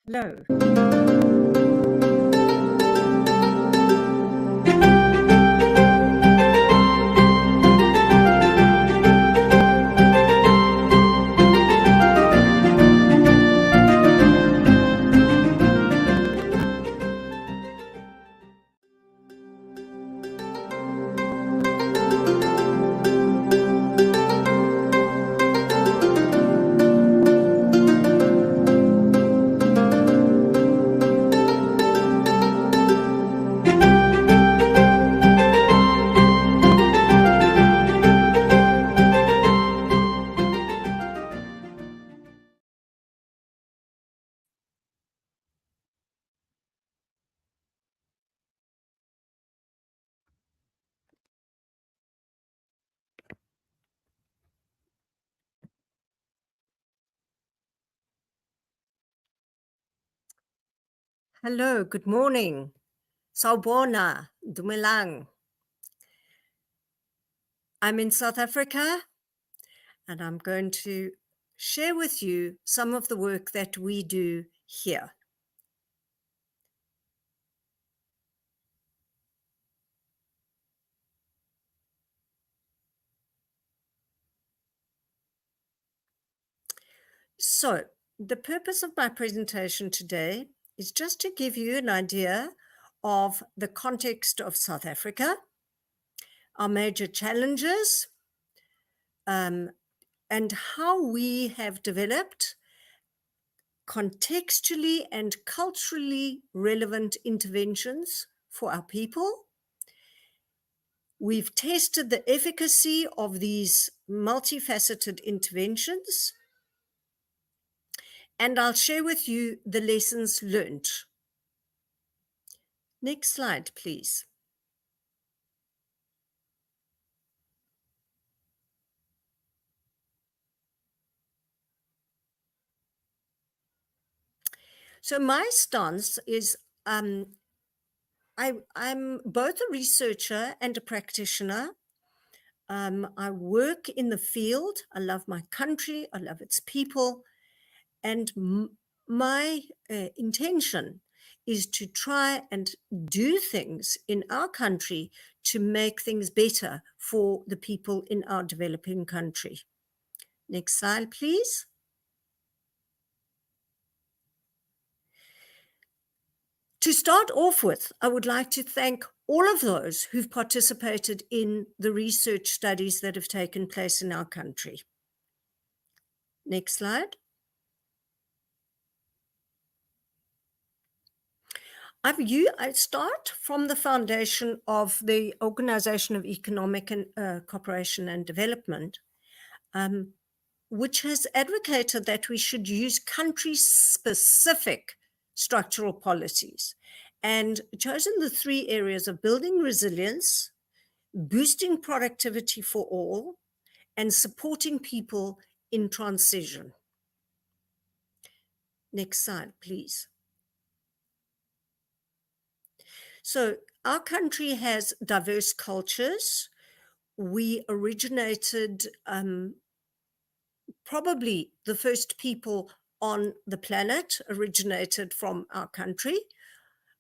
Hello. Hello, good morning. Sawubona, dumelang. I'm in South Africa, and I'm going to share with you some of the work that we do here. So, the purpose of my presentation today is just to give you an idea of the context of South Africa, our major challenges, and how we have developed contextually and culturally relevant interventions for our people. We've tested the efficacy of these multifaceted interventions, and I'll share with you the lessons learned. Next slide, please. So my stance is I'm both a researcher and a practitioner. I work in the field. I love my country. I love its people. And my intention is to try and do things in our country to make things better for the people in our developing country. Next slide, please. To start off with, I would like to thank all of those who've participated in the research studies that have taken place in our country. Next slide. I start from the foundation of the Organization of Economic and Cooperation and Development, which has advocated that we should use country-specific structural policies and chosen the three areas of building resilience, boosting productivity for all, and supporting people in transition. Next slide, please. So our country has diverse cultures. We originated, probably the first people on the planet originated from our country.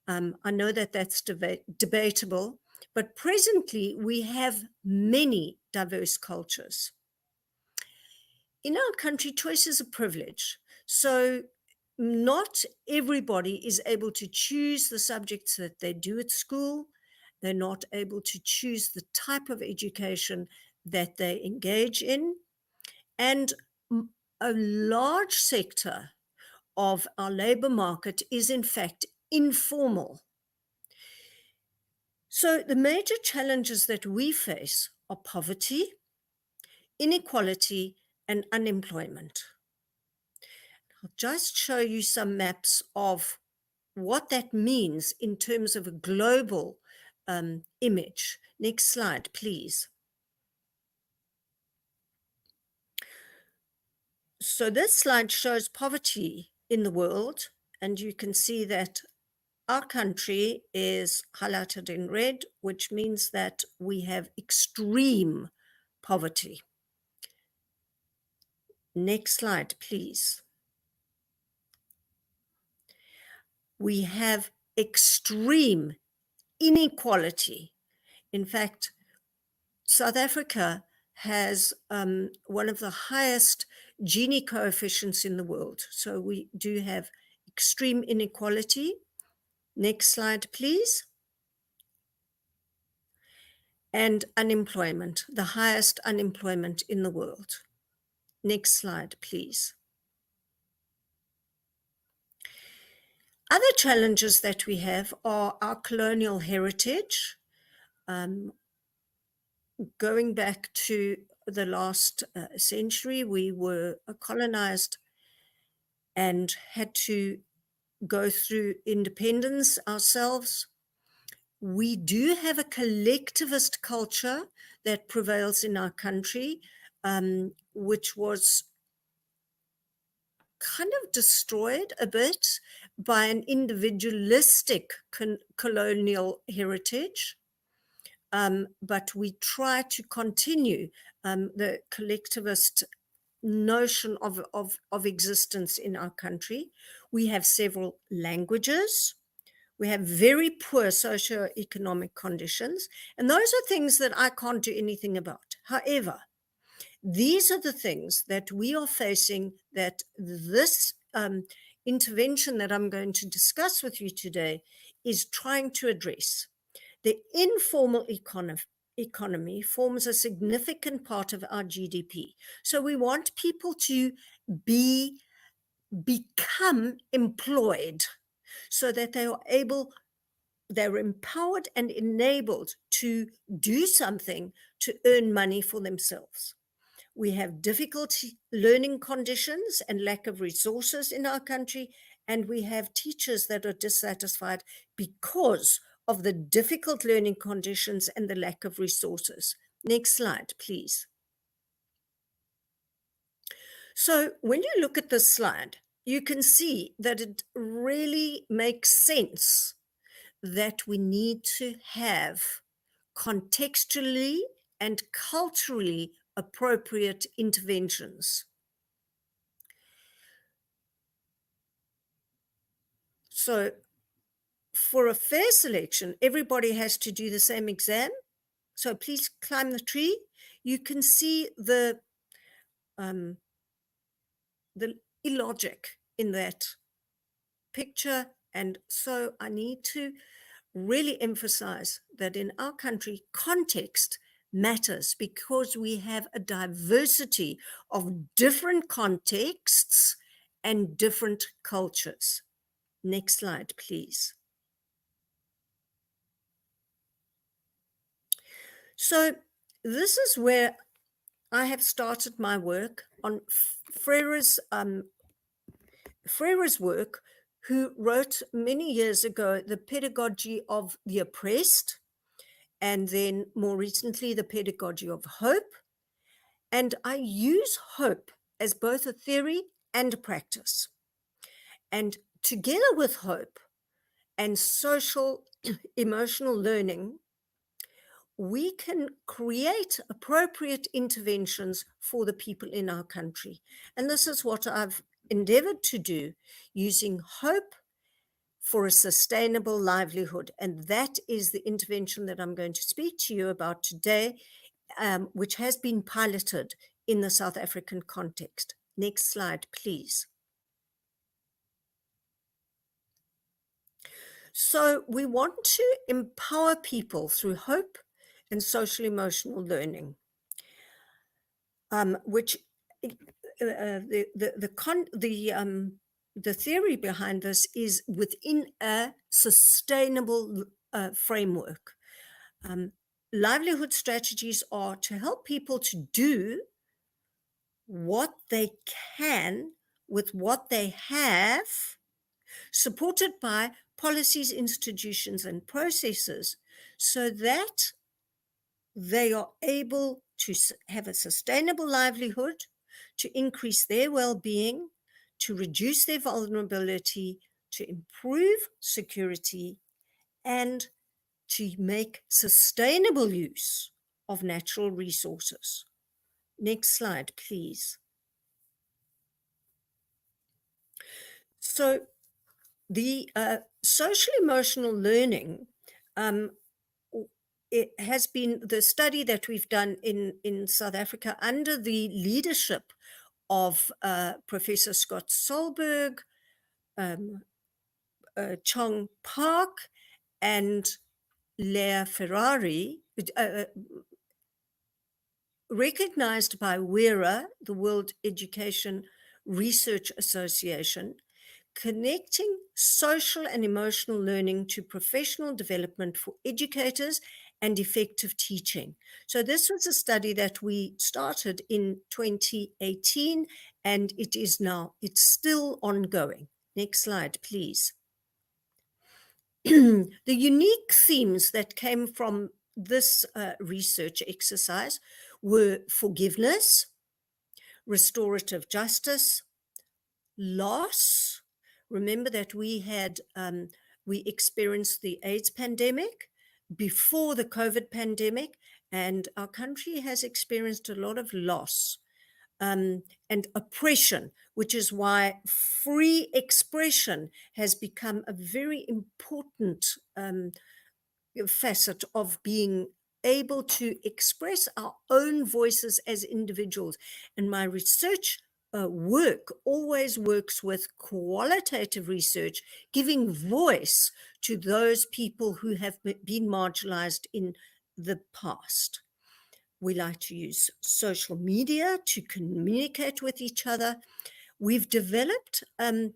I know that that's debatable, but presently we have many diverse cultures. In our country, choice is a privilege. So not everybody is able to choose the subjects that they do at school. They're not able to choose the type of education that they engage in. And a large sector of our labor market is in fact informal. So the major challenges that we face are poverty, inequality, and unemployment. I'll just show you some maps of what that means in terms of a global image. Next slide, please. So this slide shows poverty in the world, and you can see that our country is highlighted in red, which means that we have extreme poverty. Next slide, please. We have extreme inequality. In fact, South Africa has one of the highest Gini coefficients in the world. So we do have extreme inequality. Next slide, please. And unemployment, the highest unemployment in the world. Next slide, please. Other challenges that we have are our colonial heritage. Going back to the last century, we were colonized and had to go through independence ourselves. We do have a collectivist culture that prevails in our country, which was kind of destroyed a bit by an individualistic colonial heritage. But we try to continue the collectivist notion of existence in our country. We have several languages. We have very poor socioeconomic conditions, and those are things that I can't do anything about. However, these are the things that we are facing, that this intervention that I'm going to discuss with you today is trying to address. The informal economy forms a significant part of our GDP. So we want people to become employed so that they're empowered and enabled to do something to earn money for themselves. We have difficult learning conditions and lack of resources in our country, and we have teachers that are dissatisfied because of the difficult learning conditions and the lack of resources. Next slide, please. So when you look at this slide, you can see that it really makes sense that we need to have contextually and culturally appropriate interventions. So for a fair selection, everybody has to do the same exam. So please climb the tree. You can see the illogic in that picture. And so I need to really emphasize that in our country, context matters, because we have a diversity of different contexts and different cultures. Next slide, please. So this is where I have started my work on Freire's work, who wrote many years ago The Pedagogy of the Oppressed, and then more recently, The Pedagogy of Hope. And I use hope as both a theory and a practice. And together with hope and social emotional learning, we can create appropriate interventions for the people in our country. And this is what I've endeavored to do, using hope for a sustainable livelihood. And that is the intervention that I'm going to speak to you about today, which has been piloted in the South African context. Next slide, please. So we want to empower people through hope and social emotional learning, which the theory behind this is within a sustainable framework. Livelihood strategies are to help people to do what they can with what they have, supported by policies, institutions, and processes, so that they are able to have a sustainable livelihood, to increase their well-being, to reduce their vulnerability, to improve security, and to make sustainable use of natural resources. Next slide, please. So The social emotional learning, it has been the study that we've done in South Africa under the leadership of Professor Scott Solberg, Chong Park, and Lea Ferrari, recognized by WERA, the World Education Research Association, connecting social and emotional learning to professional development for educators and effective teaching. So this was a study that we started in 2018, and it's still ongoing. Next slide, please. The unique themes that came from this research exercise were forgiveness, restorative justice, loss. Remember that we experienced the AIDS pandemic before the COVID pandemic, and our country has experienced a lot of loss and oppression, which is why free expression has become a very important facet of being able to express our own voices as individuals. And my research work always works with qualitative research, giving voice to those people who have been marginalized in the past. We like to use social media to communicate with each other. We've developed a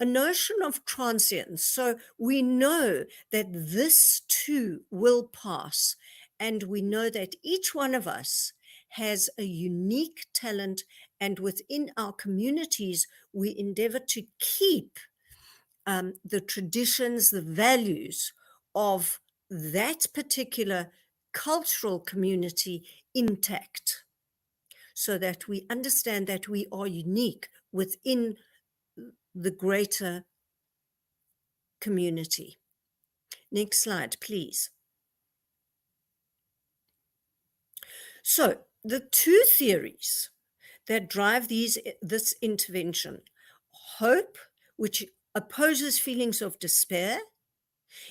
notion of transience. So we know that this too will pass. And we know that each one of us has a unique talent. And within our communities, we endeavor to keep the traditions, the values of that particular cultural community intact, so that we understand that we are unique within the greater community. Next slide, please. So the two theories that drive this intervention: hope, which opposes feelings of despair.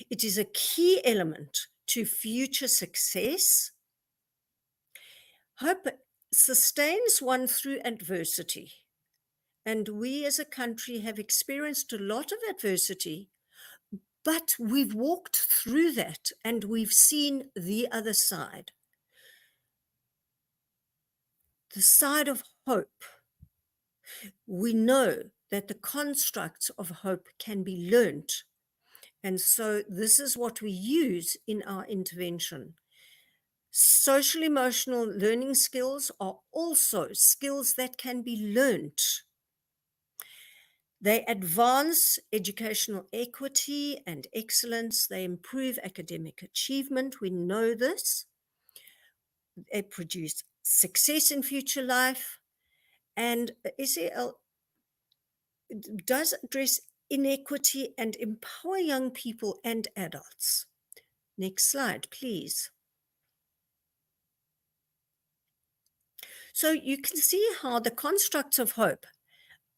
It is a key element to future success. Hope sustains one through adversity. And we as a country have experienced a lot of adversity, but we've walked through that and we've seen the other side. The side of hope. We know that the constructs of hope can be learnt. And so this is what we use in our intervention. Social emotional learning skills are also skills that can be learnt. They advance educational equity and excellence. They improve academic achievement. We know this. They produce success in future life. And SEL does address inequity and empower young people and adults. Next slide, please. So you can see how the constructs of hope,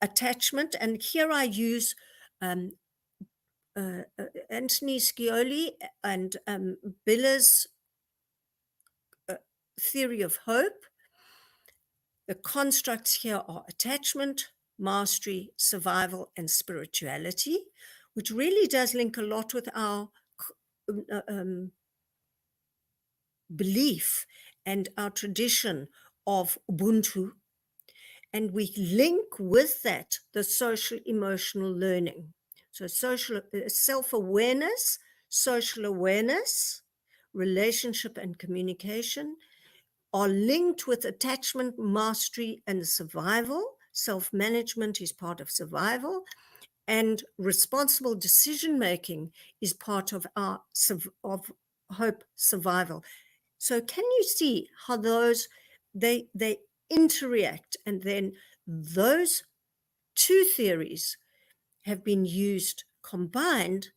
attachment, and here I use Anthony Scioli and Biller's theory of hope. The constructs here are attachment, mastery, survival, and spirituality, which really does link a lot with our belief and our tradition of Ubuntu. And we link with that the social emotional learning. So social self-awareness, social awareness, relationship and communication are linked with attachment, mastery, and survival. Self-management is part of survival, and responsible decision-making is part of our hope survival. So can you see how those, they interact, and then those two theories have been used combined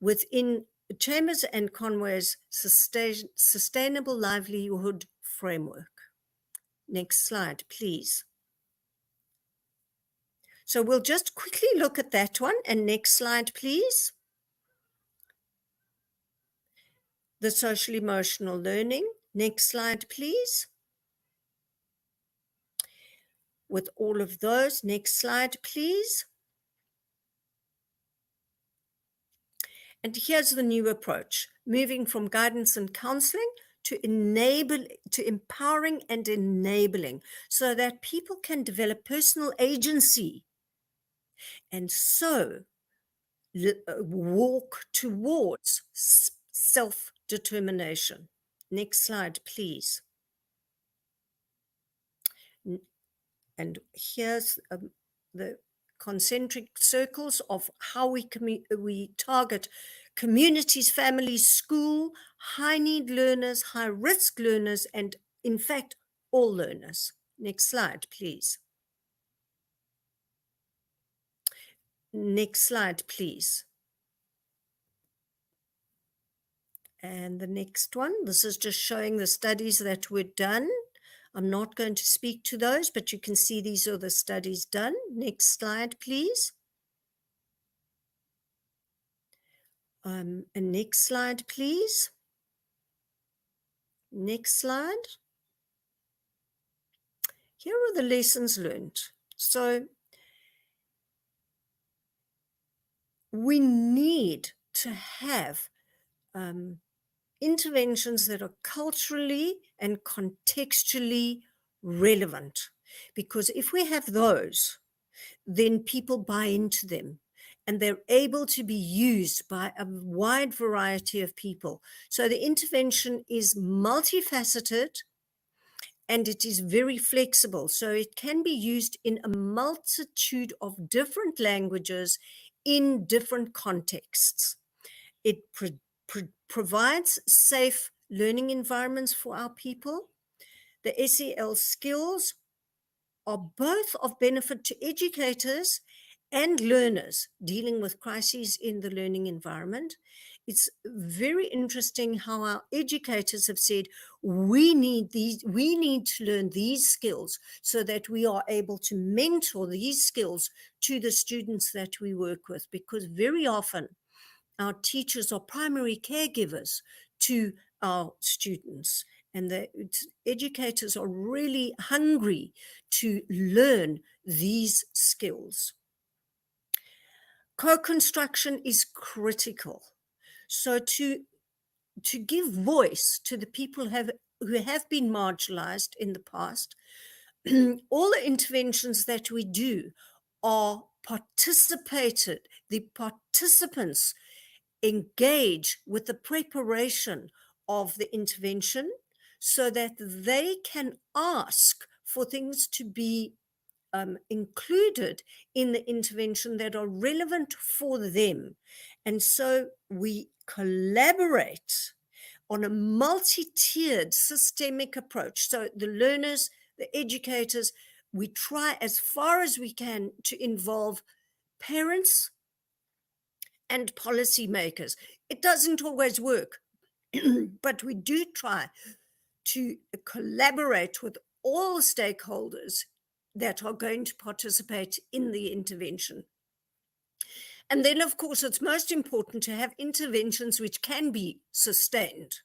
within Chambers and Conway's sustainable livelihood framework. Next slide, please. So we'll just quickly look at that one. And next slide, please. The social emotional learning. Next slide, please. With all of those, next slide, please. And here's the new approach, moving from guidance and counseling to empowering and enabling, so that people can develop personal agency and so walk towards self-determination. Next slide, please. And here's the concentric circles of how we target communities, families, school, high-need learners, high-risk learners, and in fact, all learners. Next slide, please. Next slide, please. And the next one, this is just showing the studies that were done. I'm not going to speak to those, but you can see these are the studies done. Next slide, please. And next slide, please. Next slide. Here are the lessons learned. So we need to have interventions that are culturally and contextually relevant, because if we have those, then people buy into them and they're able to be used by a wide variety of people. So the intervention is multifaceted and it is very flexible. So it can be used in a multitude of different languages in different contexts. It provides safe learning environments for our people. The SEL skills are both of benefit to educators and learners dealing with crises in the learning environment. It's very interesting how our educators have said, we need to learn these skills so that we are able to mentor these skills to the students that we work with, because very often our teachers are primary caregivers to our students, and the educators are really hungry to learn these skills. Co-construction is critical. So to give voice to the people who have been marginalized in the past, all the interventions that we do are participated. The participants engage with the preparation of the intervention so that they can ask for things to be included in the intervention that are relevant for them. And so we collaborate on a multi-tiered systemic approach. So the learners, the educators, we try as far as we can to involve parents and policymakers. It doesn't always work, but we do try to collaborate with all stakeholders that are going to participate in the intervention. And then, of course, it's most important to have interventions which can be sustained,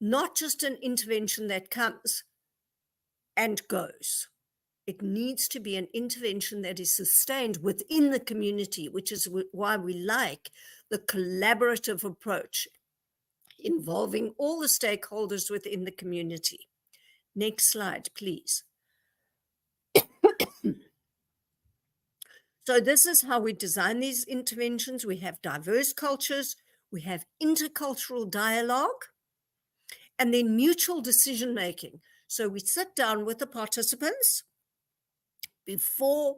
not just an intervention that comes and goes. It needs to be an intervention that is sustained within the community, which is why we like the collaborative approach involving all the stakeholders within the community. Next slide, please. So this is how we design these interventions. We have diverse cultures, we have intercultural dialogue, and then mutual decision-making. So we sit down with the participants before,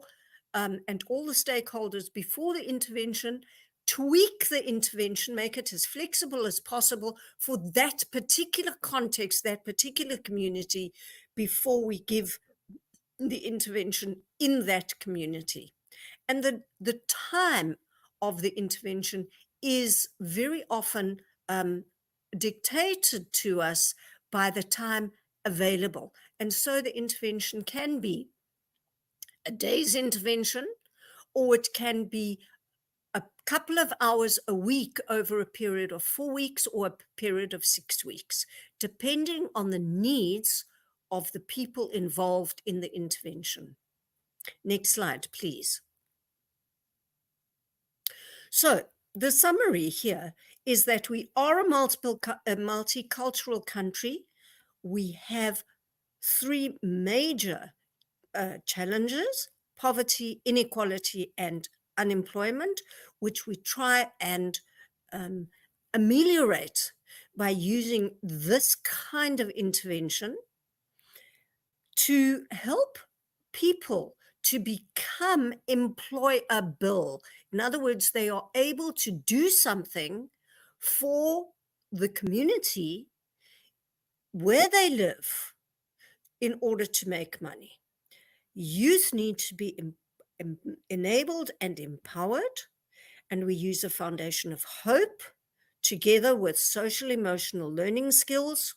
and all the stakeholders before the intervention, tweak the intervention, make it as flexible as possible for that particular context, that particular community, before we give the intervention in that community. And the time of the intervention is very often dictated to us by the time available. And so the intervention can be a day's intervention, or it can be a couple of hours a week over a period of 4 weeks or a period of 6 weeks, depending on the needs of the people involved in the intervention. Next slide, please. So the summary here is that we are a multicultural country. We have 3 major challenges: poverty, inequality, and unemployment, which we try and ameliorate by using this kind of intervention to help people to become employable. In other words, they are able to do something for the community where they live in order to make money. Youth need to be enabled and empowered, and we use a foundation of hope together with social emotional learning skills,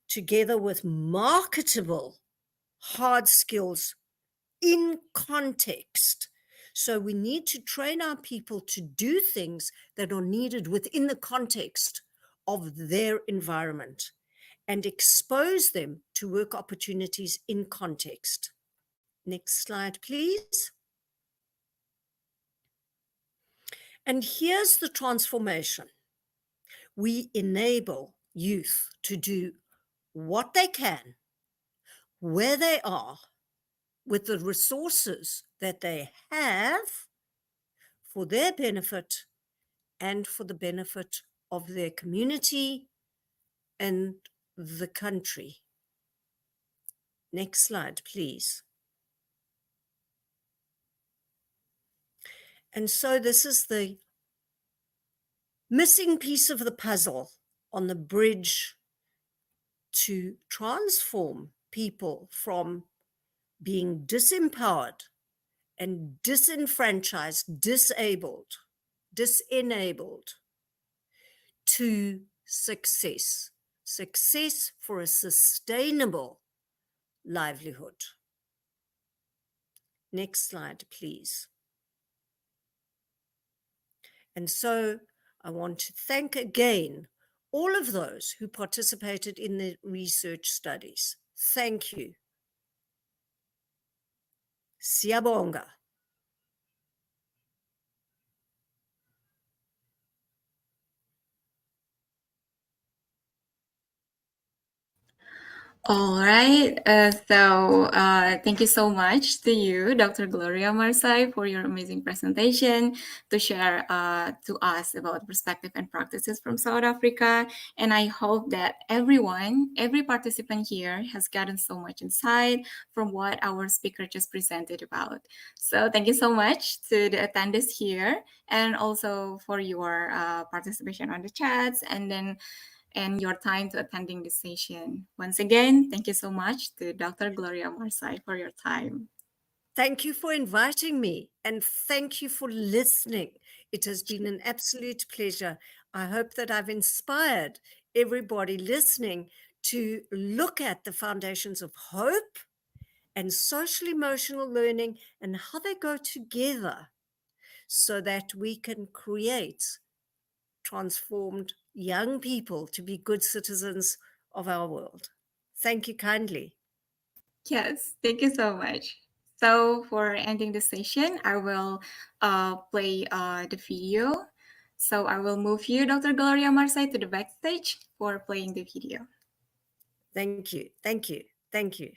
together with marketable hard skills in context. So we need to train our people to do things that are needed within the context of their environment and expose them to work opportunities in context. Next slide, please. And here's the transformation. We enable youth to do what they can, where they are, with the resources that they have for their benefit and for the benefit of their community and the country. Next slide, please. And so this is the missing piece of the puzzle on the bridge to transform people from being disempowered and disenfranchised, disenabled, to success for a sustainable livelihood. Next slide, please. And so I want to thank again all of those who participated in the research studies. Thank you. Siyabonga. All right. Thank you so much to you, Dr. Gloria Marsay, for your amazing presentation to share to us about perspective and practices from South Africa. And I hope that every participant here has gotten so much insight from what our speaker just presented about. So thank you so much to the attendees here and also for your participation on the chats and your time to attending this session. Once again, thank you so much to Dr. Gloria Marsay for your time. Thank you for inviting me, and thank you for listening. It has been an absolute pleasure. I hope that I've inspired everybody listening to look at the foundations of hope and social emotional learning and how they go together so that we can create transformed young people to be good citizens of our world. Thank you kindly. Yes, thank you so much. So for ending the session, I will play the video. So I will move you, Dr. Gloria Marsay, to the backstage for playing the video. Thank you. Thank you. Thank you.